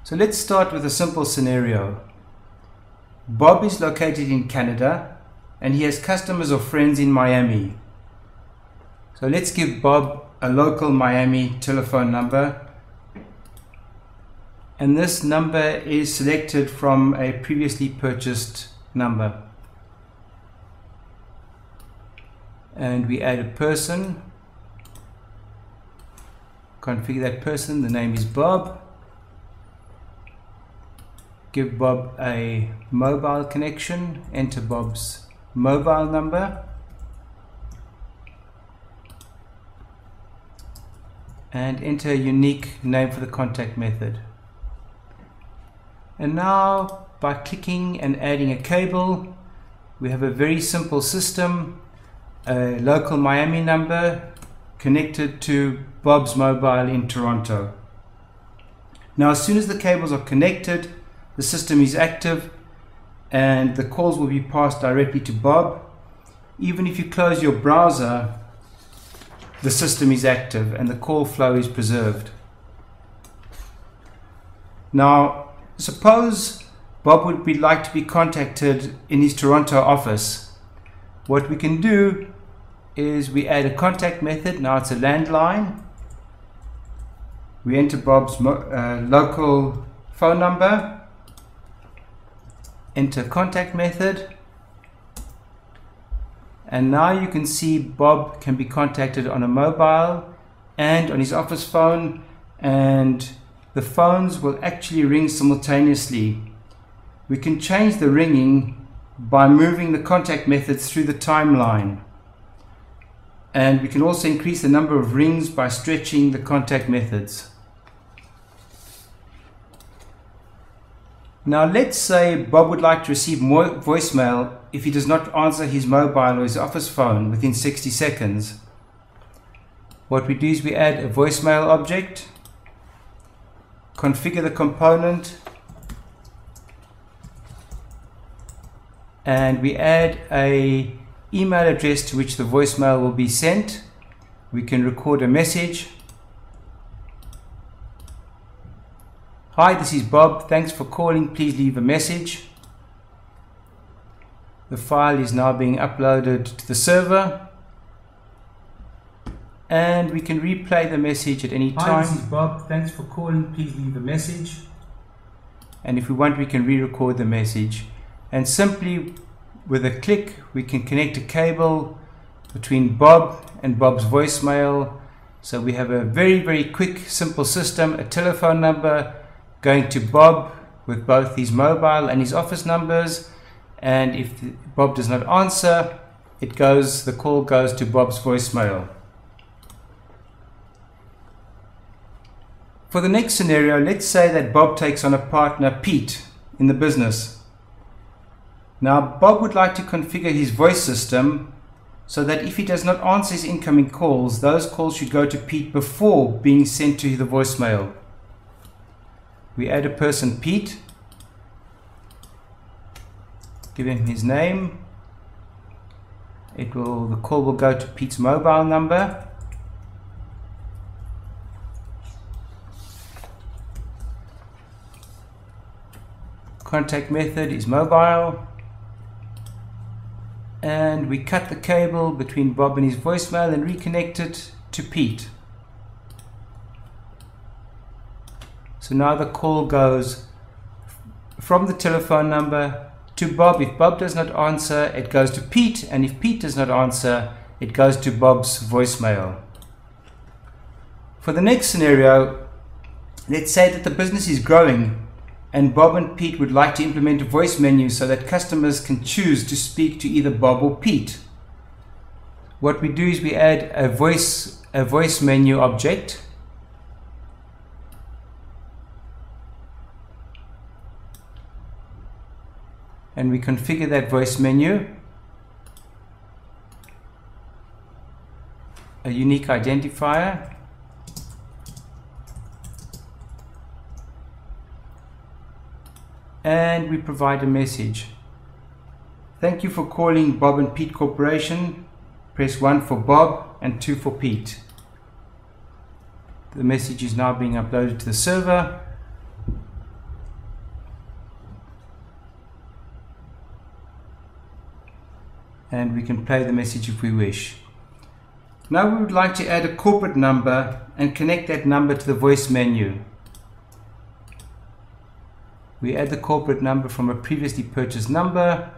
So let's start with a simple scenario. Bob is located in Canada and he has customers or friends in Miami. So let's give Bob a local Miami telephone number, and this number is selected from a previously purchased number. And we add a person, configure that person, the name is Bob. Give Bob a mobile connection, enter Bob's mobile number, and enter a unique name for the contact method. And now by clicking and adding a cable, we have a very simple system, a local Miami number connected to Bob's mobile in Toronto. Now as soon as the cables are connected, the system is active and the calls will be passed directly to Bob. Even if you close your browser, the system is active and the call flow is preserved. Now, suppose Bob would like to be contacted in his Toronto office. What we can do is we add a contact method. Now it's a landline. We enter Bob's local phone number. Enter contact method, and now you can see Bob can be contacted on a mobile and on his office phone, and the phones will actually ring simultaneously. We can change the ringing by moving the contact methods through the timeline, and we can also increase the number of rings by stretching the contact methods. Now let's say Bob would like to receive more voicemail if he does not answer his mobile or his office phone within 60 seconds. What we do is we add a voicemail object, configure the component, and we add an email address to which the voicemail will be sent. We can record a message. Hi, this is Bob. Thanks for calling. Please leave a message. The file is now being uploaded to the server. And we can replay the message at any time. Hi, this is Bob. Thanks for calling. Please leave a message. And if we want, we can re-record the message. And simply with a click, we can connect a cable between Bob and Bob's voicemail. So we have a very, very quick, simple system, a telephone number going to Bob with both his mobile and his office numbers, and if Bob does not answer, the call goes to Bob's voicemail. For the next scenario, let's say that Bob takes on a partner, Pete, in the business. Now Bob would like to configure his voice system so that if he does not answer his incoming calls, those calls should go to Pete before being sent to the voicemail. We add a person, Pete, give him his name. The call will go to Pete's mobile number. Contact method is mobile. And we cut the cable between Bob and his voicemail and reconnect it to Pete. So now the call goes from the telephone number to Bob. If Bob does not answer, it goes to Pete, and if Pete does not answer, it goes to Bob's voicemail. For the next scenario, let's say that the business is growing and Bob and Pete would like to implement a voice menu so that customers can choose to speak to either Bob or Pete. What we do is we add a voice menu object. And we configure that voice menu, a unique identifier, and we provide a message. Thank you for calling Bob and Pete Corporation. Press 1 for Bob and 2 for Pete. The message is now being uploaded to the server. and we can play the message if we wish. Now we would like to add a corporate number and connect that number to the voice menu. We add the corporate number from a previously purchased number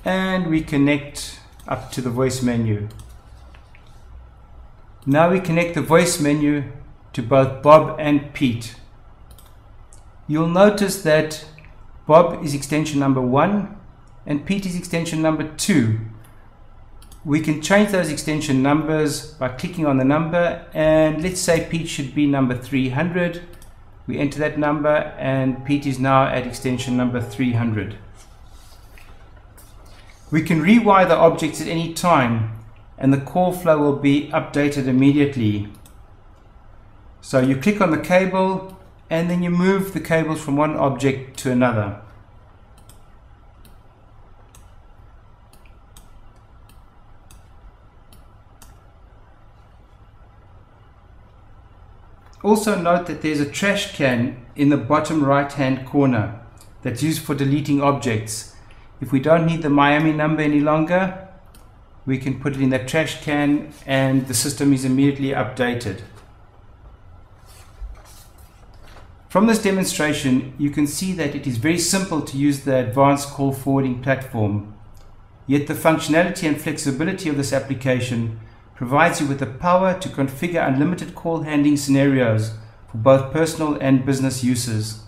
and we connect up to the voice menu. Now we connect the voice menu to both Bob and Pete. You'll notice that Bob is extension number 1 and Pete is extension number 2. We can change those extension numbers by clicking on the number, and let's say Pete should be number 300. We enter that number and Pete is now at extension number 300. We can rewire the objects at any time and the call flow will be updated immediately. So you click on the cable and then you move the cables from one object to another. Also note that there's a trash can in the bottom right hand corner that's used for deleting objects. If we don't need the Miami number any longer, we can put it in that trash can and the system is immediately updated. From this demonstration, you can see that it is very simple to use the advanced call forwarding platform. Yet the functionality and flexibility of this application provides you with the power to configure unlimited call handling scenarios for both personal and business uses.